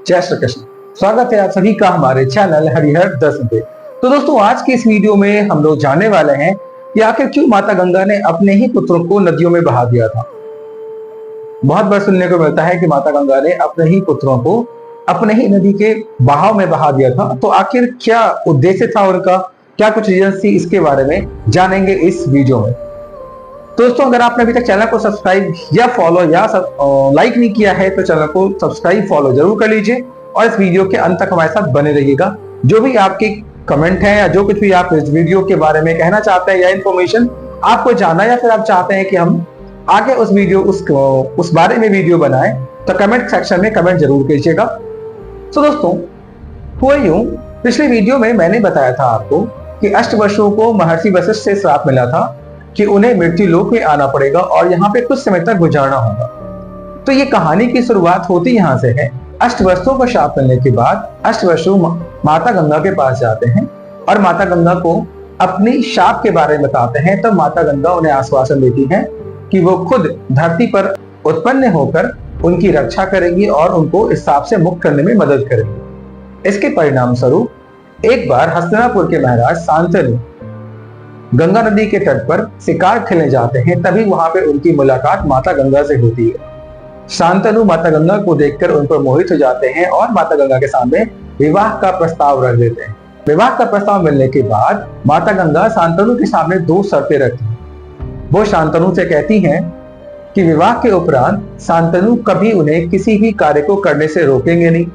जय श्री कृष्ण। स्वागत है आप सभी का हमारे चैनल हरिहर दर्शन पे। तो दोस्तों, आज की इस वीडियो में हम लोग जानने वाले हैं कि आखिर क्यों माता गंगा ने अपने ही पुत्रों को नदियों में बहा दिया था। बहुत बार सुनने को मिलता है कि माता गंगा ने अपने ही पुत्रों को अपने ही नदी के बहाव में बहा दिया था। तो आखिर क्या उद्देश्य था उनका, क्या कुछ रीजन थी, इसके बारे में जानेंगे इस वीडियो में। दोस्तों, अगर आपने अभी तक चैनल को सब्सक्राइब या फॉलो या लाइक नहीं किया है तो चैनल को सब्सक्राइब फॉलो जरूर कर लीजिए और इस वीडियो के अंत तक हमारे साथ बने रहिएगा। जो भी आपके कमेंट है या जो कुछ भी आप इस वीडियो के बारे में कहना चाहते हैं या इन्फॉर्मेशन आपको जानना या फिर आप चाहते हैं कि हम आगे उस बारे में वीडियो बनाएं तो कमेंट सेक्शन में कमेंट जरूर कीजिएगा। तो दोस्तों, हुआ यूं, पिछले वीडियो में मैंने बताया था आपको कि अष्टवसुओं को महर्षि वशिष्ठ से श्राप मिला था कि उन्हें मृत्यु लोक में आना पड़ेगा और यहाँ पे कुछ समय तक गुजारना होगा। तो ये कहानी की शुरुआत होती यहाँ से है। अष्टवसुओं को श्राप मिलने के बाद अष्टवसु माता गंगा के पास जाते हैं और माता गंगा को अपनी शाप के बारे में बताते हैं। तब माता गंगा उन्हें आश्वासन देती है कि वो खुद धरती पर उत्पन्न होकर उनकी रक्षा करेंगी और उनको इस शाप से मुक्त करने में मदद करेंगी। इसके परिणाम स्वरूप एक बार हस्तिनापुर के महाराज शांतनु गंगा नदी के तट पर शिकार खेलने जाते हैं। तभी वहां पे उनकी मुलाकात माता गंगा से होती है। शांतनु माता गंगा को देखकर उन पर मोहित हो जाते हैं और माता गंगा के सामने विवाह का प्रस्ताव रख देते हैं। विवाह का प्रस्ताव मिलने के बाद माता गंगा शांतनु के सामने दो शर्तें रखती हैं। वो शांतनु से कहती हैं कि विवाह के उपरांत शांतनु कभी उन्हें किसी भी कार्य को करने से रोकेंगे नहीं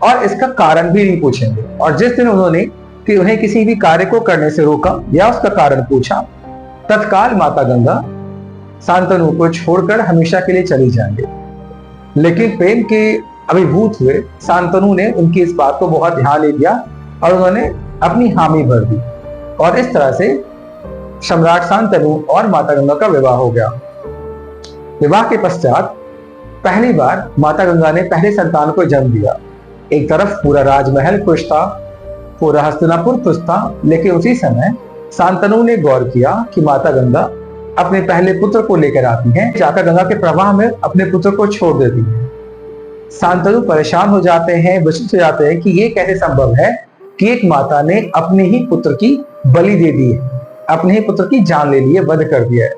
और इसका कारण भी नहीं पूछेंगे। और जिस दिन उन्होंने कि उन्हें किसी भी कार्य को करने से रोका या उसका कारण पूछा, तत्काल माता गंगा शांतनु को छोड़कर हमेशा के लिए चली जाएंगे। लेकिन प्रेम के अभिभूत हुए शांतनु ने उनकी इस बात को बहुत ध्यान नहीं दिया और उन्होंने अपनी हामी भर दी और इस तरह से सम्राट शांतनु और माता गंगा का विवाह हो गया। विवाह के पश्चात पहली बार माता गंगा ने पहले संतान को जन्म दिया। एक तरफ पूरा राजमहल खुश था, पूरा हस्तिनापुर खुश था, लेकिन उसी समय शांतनु ने गौर किया कि माता गंगा अपने पहले पुत्र को लेकर आती हैं, जाकर गंगा के प्रवाह में अपने पुत्र को छोड़ देती हैं। शांतनु परेशान हो जाते हैं, विचलित हो जाते हैं कि ये कैसे संभव है कि एक माता ने अपने ही पुत्र की बलि दे दी है, अपने ही पुत्र की जान ले ली है, वध कर दिया है।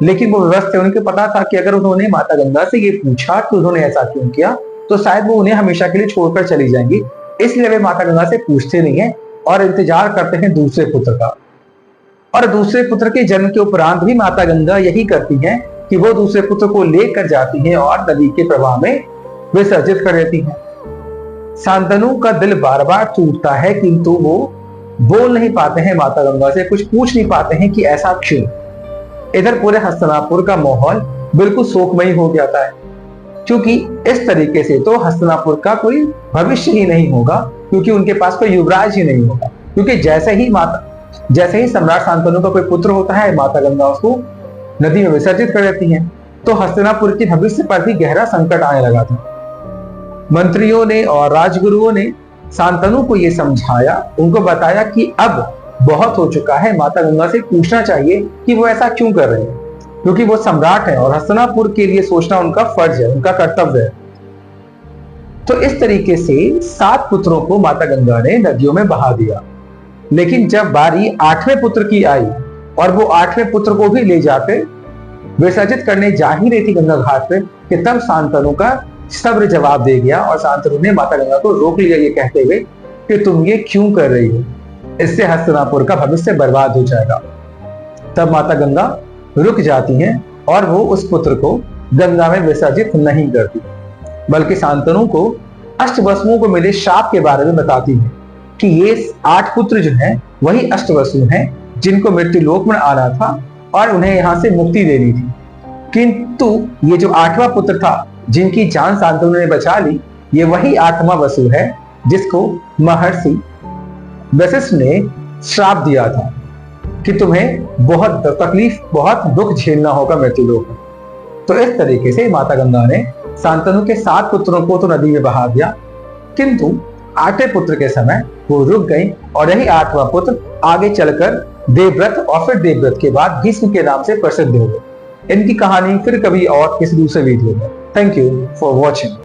लेकिन वो व्यवस्था है, उनको पता था कि अगर उन्होंने माता गंगा से ये पूछा कि उन्होंने ऐसा क्यों किया तो शायद वो उन्हें हमेशा के लिए छोड़कर चली जाएंगी। इसलिए वे माता गंगा से पूछते नहीं है और इंतजार करते हैं दूसरे पुत्र का। और दूसरे पुत्र के जन्म के उपरांत भी माता गंगा यही करती हैं कि वो दूसरे पुत्र को लेकर जाती हैं और नदी के प्रवाह में विसर्जित कर देती हैं। शांतनु का दिल बार बार टूटता है, किंतु वो बोल नहीं पाते हैं माता गंगा से, कुछ पूछ नहीं पाते हैं कि ऐसा क्यों। इधर पूरे हस्तिनापुर का माहौल बिल्कुल शोकमयी हो जाता है, क्योंकि इस तरीके से तो हस्तिनापुर का कोई भविष्य ही नहीं होगा, क्योंकि उनके पास कोई युवराज ही नहीं होगा। क्योंकि जैसे ही सम्राट शांतनु का कोई पुत्र होता है, माता गंगा उसको नदी में विसर्जित कर देती हैं। तो हस्तिनापुर के भविष्य पर भी गहरा संकट आने लगा था। मंत्रियों ने और राजगुरुओं ने शांतनु को यह समझाया, उनको बताया कि अब बहुत हो चुका है, माता गंगा से पूछना चाहिए कि वो ऐसा क्यों कर रहे हैं, क्योंकि वो सम्राट है और हस्तिनापुर के लिए सोचना उनका फर्ज है, उनका कर्तव्य है। तो इस तरीके से 7 पुत्रों को माता गंगा ने नदियों में बहा दिया। लेकिन जब बारी 8वें पुत्र की आई और वो 8वें पुत्र को भी ले जाके विसर्जित करने जा ही रही थी गंगा घाट पे, कि तब शांतनु का सब्र जवाब दे गया और शांतनु ने माता गंगा को रोक लिया, ये कहते हुए कि तुम ये क्यों कर रही हो, इससे हस्तिनापुर का भविष्य बर्बाद हो जाएगा। तब माता गंगा रुक जाती हैं और वो उस पुत्र को गंगा में विसर्जित नहीं करती, बल्कि शांतनु को अष्टवसुओं को मिले शाप के बारे में बताती है कि ये 8 पुत्र जो हैं वही अष्टवसु हैं जिनको मृत्यु लोक में आना था और उन्हें यहाँ से मुक्ति देनी थी। किंतु ये जो 8वां पुत्र था जिनकी जान शांतनु ने बचा ली, ये वही 8वां वसु है जिसको महर्षि वशिष्ठ ने श्राप दिया था कि तुम्हें बहुत तकलीफ, बहुत दुख झेलना होगा मृत्यु लोक में। तो इस तरीके से माता गंगा ने शांतनु के 7 पुत्रों को तो नदी में बहा दिया, किंतु 8वें पुत्र के समय वो रुक गई और यही 8वां पुत्र आगे चलकर देवव्रत और फिर देवव्रत के बाद भीष्म के नाम से प्रसिद्ध हो गए। इनकी कहानी फिर कभी और किसी दूसरे वीडियो में। Thank you for watching.